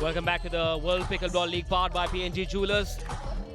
Welcome back to the World Pickleball League powered by PNG Jewelers.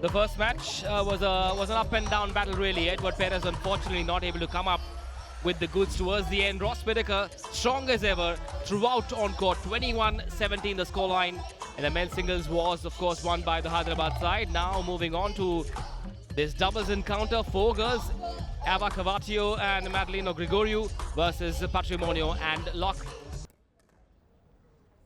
The first match was an up and down battle really. Edward Perez unfortunately not able to come up with the goods towards the end. Ross Whittaker strong as ever throughout on court. 21-17 the scoreline. And the men's singles was of course won by the Hyderabad side. Now moving on to this doubles encounter. 4 girls. Cavataio and Madalina Grigoriu versus Patrimonio and Locke.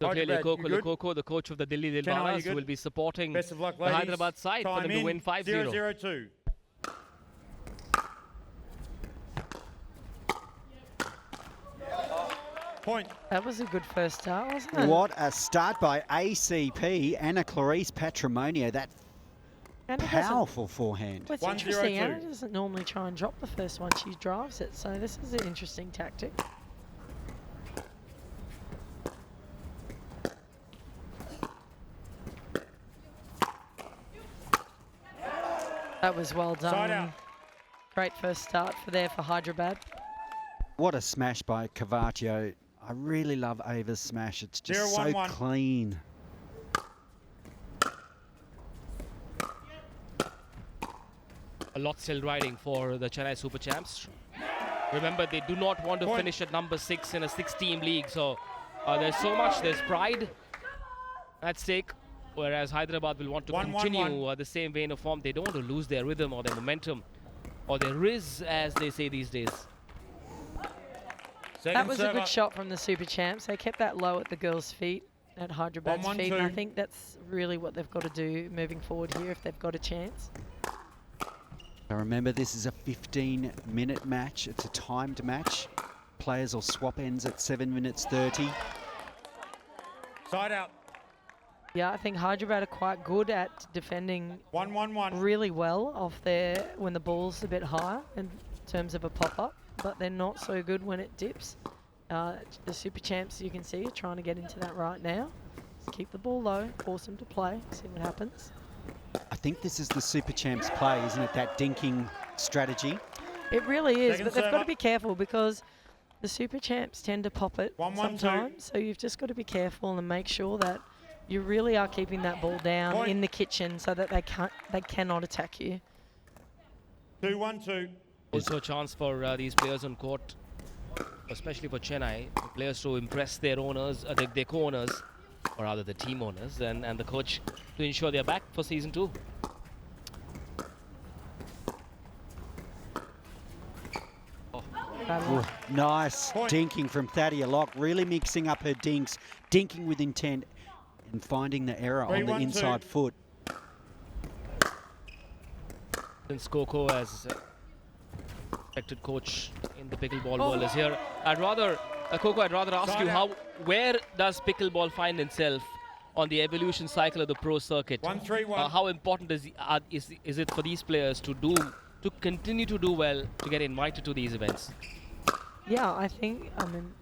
So clearly Coco, the coach of the Delhi Dilwalas, who will be supporting Best of luck, the ladies. Hyderabad side for them to win 5-0. 0-0-2. Point. That was a good first start, wasn't it? What a start by ACP, Anna Clarice Patrimonio. That powerful forehand. What's 1-0-2. interesting, Anna doesn't normally try and drop the first one. She drives it, so this is an interesting tactic. That was well done. Side out. Great first start for Hyderabad. What a smash by Cavataio. I really love Ava's smash. It's just so 0-1-1. clean. A lot still riding for the Chennai Super Champs. Remember, they do not want to finish at number 6 in a 6-team league. So there's so much, there's pride at stake. Whereas Hyderabad will want to continue the same vein of form. They don't want to lose their rhythm or their momentum or their riz, as they say these days. That was a good shot from the Super Champs. They kept that low at the girls' feet, at Hyderabad's feet. And I think that's really what they've got to do moving forward here if they've got a chance. Now remember, this is a 15-minute match. It's a timed match. Players will swap ends at 7 minutes 30. Side out. Yeah, I think Hyderabad are quite good at defending 1-1-1. really well off there when the ball's a bit higher in terms of a pop-up, but they're not so good when it dips. The Super Champs, you can see, are trying to get into that right now. Just keep the ball low, force them to play, see what happens. I think this is the Super Champs play, isn't it? That dinking strategy. It really is, Second but they've got to server. be careful because the Super Champs tend to pop it 1-1-2. sometimes, so you've just got to be careful and make sure that you really are keeping that ball down in the kitchen so that they cannot attack you. 2-1-2. Also a chance for these players on court, especially for Chennai, the players to impress their owners, their co-owners, or rather the team owners and the coach to ensure they're back for season 2. Ooh, nice dinking from Thaddea Locke, really mixing up her dinks, dinking with intent and finding the error on the 3-1-2. inside foot. Since Coco as respected coach in the pickleball world is here, Coco, I'd rather ask you where does pickleball find itself on the evolution cycle of the pro circuit? 1-3-1. How important is it for these players to continue to do well, to get invited to these events? Yeah, I think,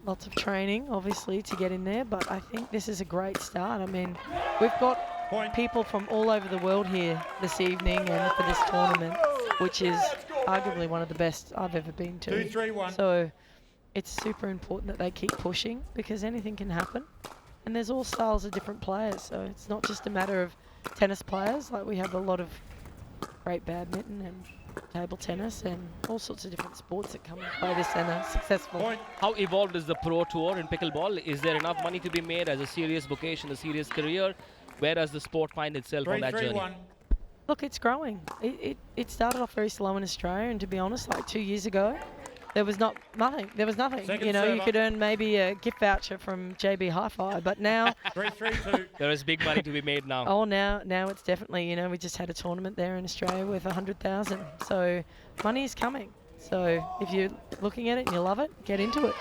lots of training, obviously, to get in there, but I think this is a great start. I mean, we've got people from all over the world here this evening and for this tournament, which is arguably one of the best I've ever been to. 2-3-1. So it's super important that they keep pushing because anything can happen. And there's all styles of different players, so it's not just a matter of tennis players. Like, we have a lot of great badminton and table tennis and all sorts of different sports that come and play this and are successful. How evolved is the pro tour in pickleball? Is there enough money to be made as a serious vocation, a serious career? Where does the sport find itself on that journey? 3-3-1. Look, it's growing. It started off very slow in Australia, and to be honest, like 2 years ago, there was nothing. There was nothing. Second you know, you server. could earn maybe a gift voucher from JB Hi-Fi, but now, 3-3-2. There is big money to be made now. oh, now it's definitely, you know, we just had a tournament there in Australia with 100,000. So money is coming. So if you're looking at it and you love it, get into it.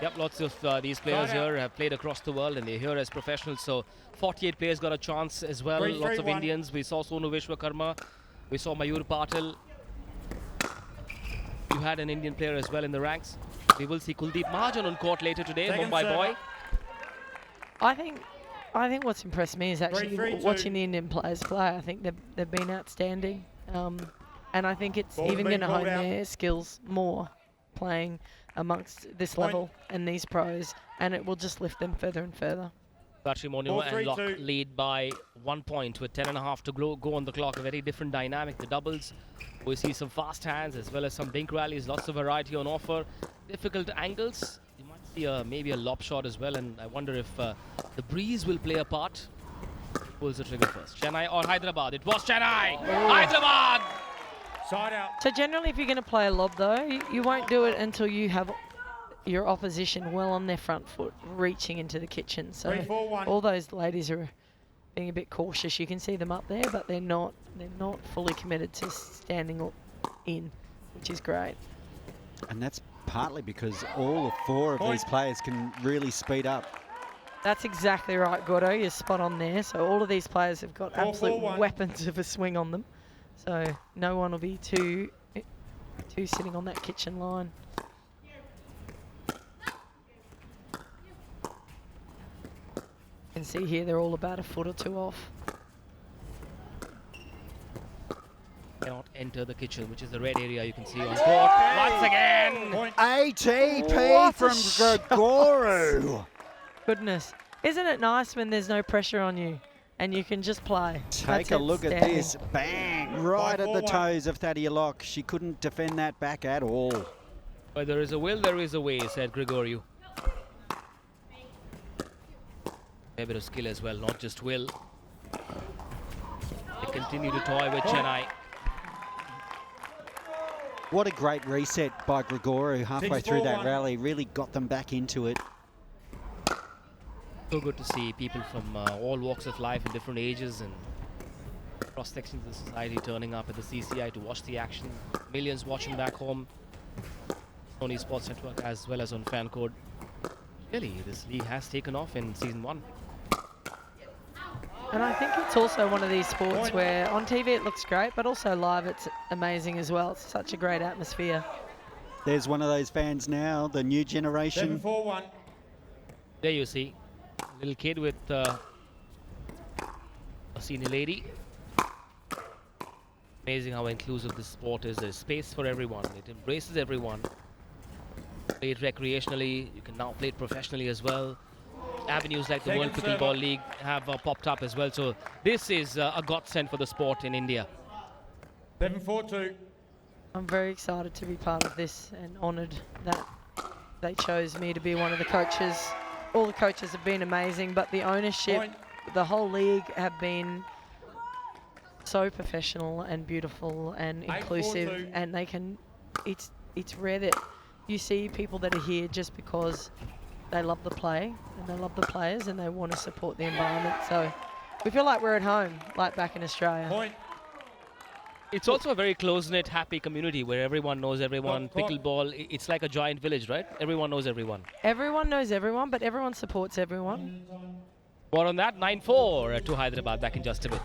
Yep, lots of these players here have played across the world and they're here as professionals. So 48 players got a chance as well. 3-3-1. Lots of Indians. We saw Sonu Vishwakarma. We saw Mayur Patil. You had an Indian player as well in the ranks. We will see Kuldeep Mahajan on court later today, Second Mumbai server. boy. I think what's impressed me is actually 3-3-2. watching the Indian players play. I think they've been outstanding. And I think it's Ball's even been going to hone called out. their skills more playing amongst this Point. level and these pros, and it will just lift them further and further. Patrimonio and Locke 4-3-2. lead by 1 point with 10.5 to go on the clock. A very different dynamic. The doubles, we see some fast hands as well as some dink rallies. Lots of variety on offer. Difficult angles. You might see maybe a lob shot as well. And I wonder if the breeze will play a part. Pulls the trigger first. Chennai or Hyderabad? It was Chennai! Hyderabad! Side out. So generally, if you're going to play a lob, though, you won't do it until you have your opposition well on their front foot, reaching into the kitchen. So 3-4-1. all those ladies are being a bit cautious. You can see them up there, but they're not fully committed to standing in, which is great. And that's partly because all 4 of these players can really speed up. That's exactly right, Gordo. You're spot on there. So all of these players have got absolute 4-4-1. weapons of a swing on them. So no one will be too sitting on that kitchen line. You can see here they're all about a foot or 2 off. Cannot enter the kitchen, which is the red area you can see on court. Once again! Point. ATP What a from Grigoriu. Goodness. Isn't it nice when there's no pressure on you and you can just play? Take That's a look at outstanding. this. Bang! Right at the 5-4-1. toes of Thaddea Locke. She couldn't defend that back at all. Where there is a will, there is a way, said Grigoriu. A bit of skill as well, not just will. They continue to toy with Chennai. What a great reset by Grigoriu halfway through that 6-4-1. rally. Really got them back into it. So good to see people from all walks of life in different ages and cross sections of society turning up at the CCI to watch the action. Millions watching back home. Sony Sports Network as well as on fan code. Really, this league has taken off in season 1. And I think it's also one of these sports where on TV it looks great, but also live it's amazing as well. It's such a great atmosphere. There's one of those fans now, the new generation. 7-4-1. There you see, a little kid with a senior lady. Amazing how inclusive this sport is. There's space for everyone. It embraces everyone. Play it recreationally. You can now play it professionally as well. Avenues like the World Second Pickleball server. League have popped up as well. So this is a godsend for the sport in India. 7-4-2. I'm very excited to be part of this and honoured that they chose me to be one of the coaches. All the coaches have been amazing, but the ownership, Point. the whole league have been so professional and beautiful and 8-4-2. inclusive, and they can. It's rare that you see people that are here just because they love the play and they love the players and they want to support the environment. So we feel like we're at home, like back in Australia. Point. It's also a very close-knit, happy community where everyone knows everyone. Clock. Pickleball, it's like a giant village, right? Everyone knows everyone. Everyone knows everyone, but everyone supports everyone. More on that, 9-4 to Hyderabad. Back in just a bit.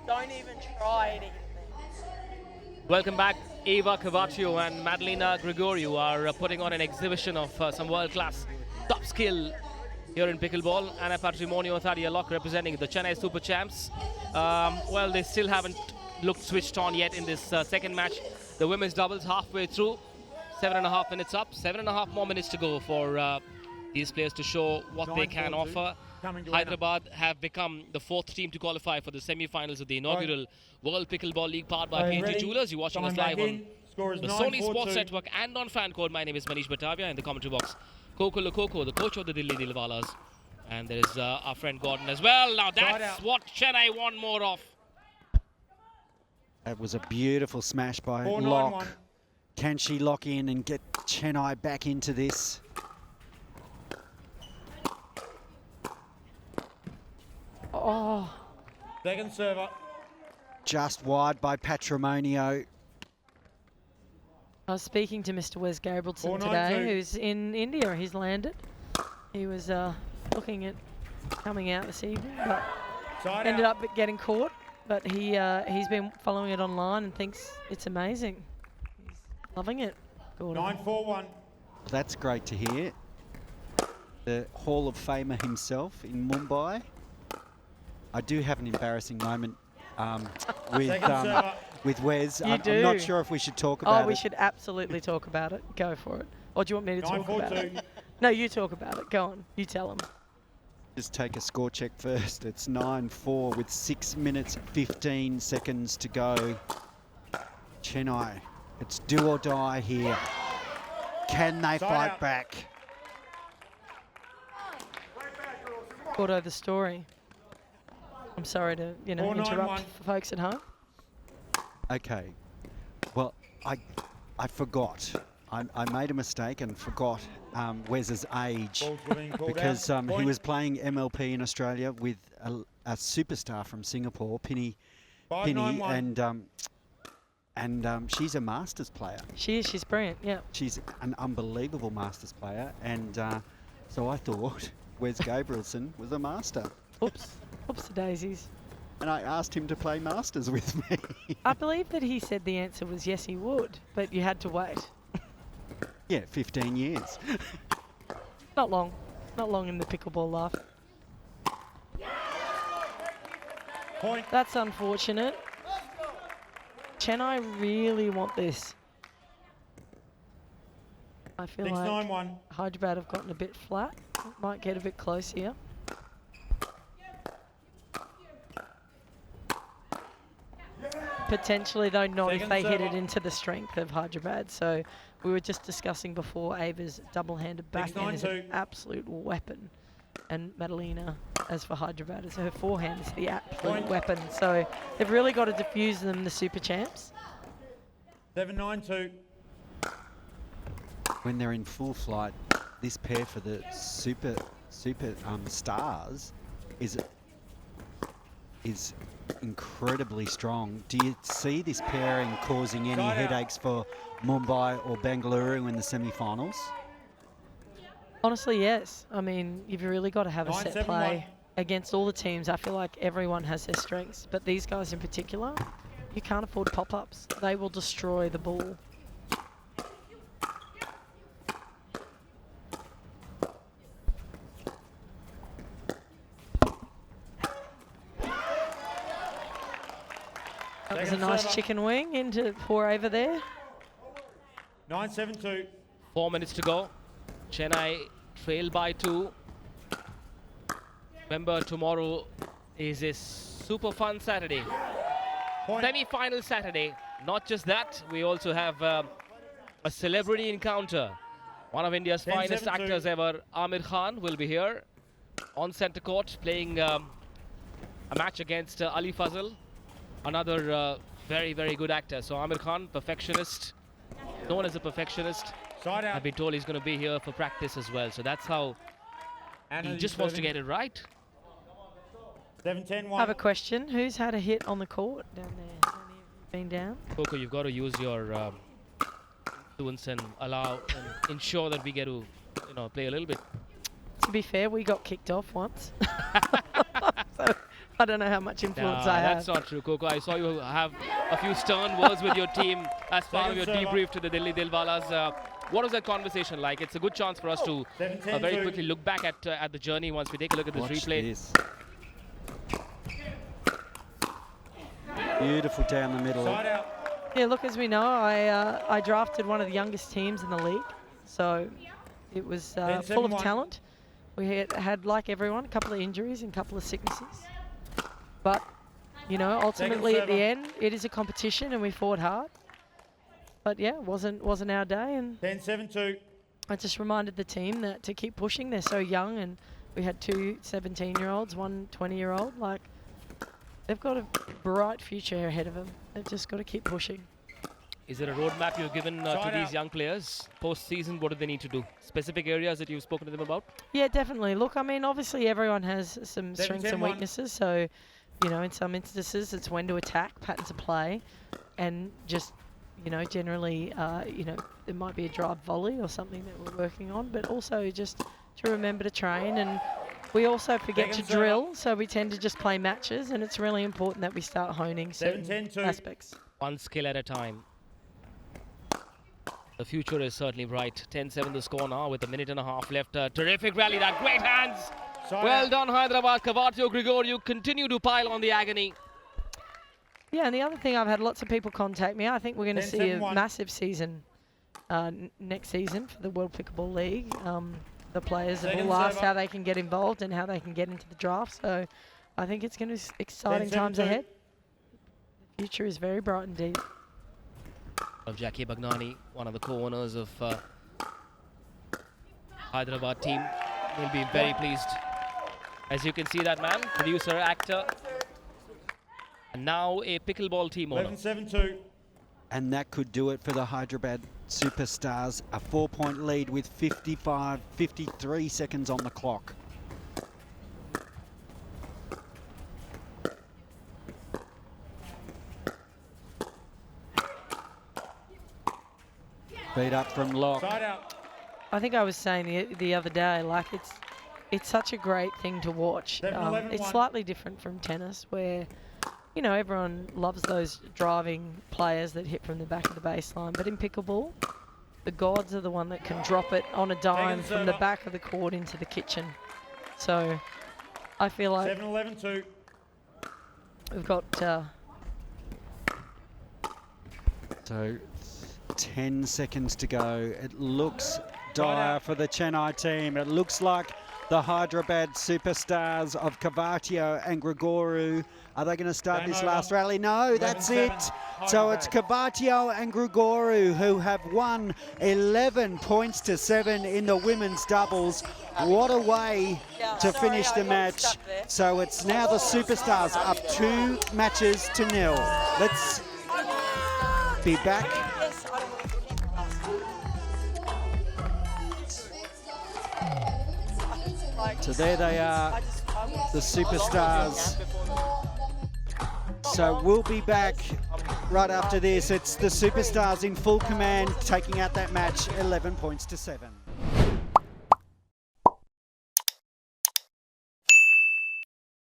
Don't even try to hit Welcome back. Eva Cavataio and Madalina Grigoriu are putting on an exhibition of some world-class top skill here in pickleball. And Patrimonio, Thaddea Locke representing the Chennai Super Champs. Well, they still haven't looked switched on yet in this second match. The women's doubles halfway through. 7.5 minutes up. 7.5 more minutes to go for these players to show what they can 9-4-2. offer. Coming to Hyderabad have become the 4th team to qualify for the semi-finals of the inaugural World Pickleball League powered by PNG ready. Jewelers. You're watching us Time live back on in. Score is the Sony 9-4-2. Sports Network and on fan code. My name is Manish Batavia. In the commentary box, Coco Lococo, the coach of the Delhi Dilwalas. And there is our friend Gordon as well. Now Side that's out. what Chennai want more of. That was a beautiful smash by 4-9-1. Locke. Can she lock in and get Chennai back into this? Oh, Second server. Just wide by Patrimonio. I was speaking to Mr. Wes Gabrielson 4-9-2. today, who's in India. He's landed. He was looking at coming out this evening, but Side ended out. up getting caught. But he's been following it online and thinks it's amazing. He's loving it. Gordon. 9-4-1. That's great to hear. The Hall of Famer himself in Mumbai. I do have an embarrassing moment with Wes. You I'm do. not sure if we should talk about it. Oh, we should absolutely talk about it. Go for it. Or do you want me to talk about 9-4-2. it? No, you talk about it. Go on. You tell him. Just take a score check first. It's 9-4 with 6 minutes 15 seconds to go. Chennai, it's do or die here. Can they fight out. back? Gordo, the story. I'm sorry to, 4-9-1. interrupt for folks at home. Okay. Well, I forgot. I made a mistake and forgot Wes's age Balls were being called because out. he Point. was playing MLP in Australia with a superstar from Singapore, Penny, 5-9-1. and she's a Masters player. She is. She's brilliant. Yeah. She's an unbelievable Masters player, and so I thought Wes Gabrielson was a Master, Oops. Oops, daisies. and I asked him to play Masters with me. I believe that he said the answer was yes, he would, but you had to wait. Yeah, 15 years. Not long. Not long in the pickleball life. Point. That's unfortunate. Chennai really want this. I feel like 6-9-1. Hyderabad have gotten a bit flat. Might get a bit close here. Potentially, though, not if Second they hit it server. into the strength of Hyderabad. So we were just discussing before, Ava's double-handed backhand is an 6-9-2. absolute weapon. And Madalina, as for Hyderabad, her forehand is the absolute Point. weapon. So they've really got to diffuse them, the super champs. 7-9-2. When they're in full flight, this pair for the super stars is incredibly strong. Do you see this pairing causing any Side out. headaches for Mumbai or Bengaluru in the semi-finals? Honestly, yes. I mean, you've really got to have a set 9-7-1. play against all the teams. I feel like everyone has their strengths, but these guys in particular, you can't afford pop-ups. They will destroy the ball. That was a Second nice server. chicken wing into poor Ava there. 9-7-2. 4 minutes to go. Chennai trail by 2. Remember, tomorrow is a super fun Saturday. Point. Semi-final Saturday. Not just that, we also have a celebrity encounter. One of India's 10-7-2. finest actors ever, Amir Khan, will be here on centre court playing a match against Ali Fazal, another very, very good actor. So Amir Khan, perfectionist, known as a perfectionist. Side out. I've been told he's going to be here for practice as well. So that's how Anna, he you just wants to serving. get it right. 7-10-1. I have a question. Who's had a hit on the court down there? Has any of you been down? Coco, you've got to use your influence and allow and ensure that we get to, play a little bit. To be fair, we got kicked off once. So I don't know how much influence I have. That's not true, Coco. I saw you have a few stern words with your team as part of your Second server. debrief to the Delhi Dilwalas. What was that conversation like? It's a good chance for us to 7-10-2. very quickly look back at the journey once we take a look at this Watch replay. this. Beautiful down the middle. Side out. Yeah, look, as we know, I drafted one of the youngest teams in the league, so it was full of 7-1. talent. We had, like everyone, a couple of injuries and a couple of sicknesses. But, ultimately at the server. end, it is a competition and we fought hard. But yeah, it wasn't our day, and 10-7-2. I just reminded the team that to keep pushing. They're so young, and we had 2 17-year-olds, 1 20-year-old. Like, they've got a bright future ahead of them. They've just got to keep pushing. Is there a roadmap you've given to Side these out. young players? Post-season, what do they need to do? Specific areas that you've spoken to them about? Yeah, definitely. Look, I mean, obviously everyone has some strengths and 10-1. weaknesses. So, in some instances, it's when to attack, patterns of play, and just, generally, there might be a drive volley or something that we're working on, but also just to remember to train. And We also forget to Second serve. drill, so we tend to just play matches, and it's really important that we start honing certain 7-10-2. aspects. One skill at a time. The future is certainly bright. 10-7 the score now with a minute and a half left. Terrific rally, that great hands. Side Well out. done, Hyderabad. Cavataio, Grigoriu continue to pile on the agony. Yeah, and the other thing, I've had lots of people contact me. I think we're going to see a 10-7-1. massive season next season for the World Pickleball League. The players have Second all asked server. how they can get involved and how they can get into the draft. So I think it's going to be exciting times 10-7-2. ahead. The future is very bright indeed. Of Jackie Bagnani, one of the co-owners of Hyderabad team, will be very pleased. As you can see that man, producer, actor, and now a pickleball team owner. 11-7-2. And that could do it for the Hyderabad Superstars. A 4-point lead with 53 seconds on the clock. Beat up from Locke. Side out. I think I was saying the other day, like it's such a great thing to watch. 7-11-1. It's slightly different from tennis, where you know everyone loves those driving players that hit from the back of the baseline. But in pickleball, the gods are the one that can drop it on a dime from the server. back of the court into the kitchen. So I feel like 7-11-2. we've got So 10 seconds to go. It looks dire for the Chennai team. It looks like the Hyderabad Superstars of Cavataio and Grigoriu. Are they going to start Game this over. last rally? No, that's it. 11-7, So it's Hyderabad. Cavataio and Grigoriu who have won 11 points to 7 in the women's doubles. What a way to finish the match. So it's now the Superstars up 2 matches to 0. Let's be back. So there they are, the Superstars. So we'll be back right after this. It's the Superstars in full command, taking out that match 11 points to 7.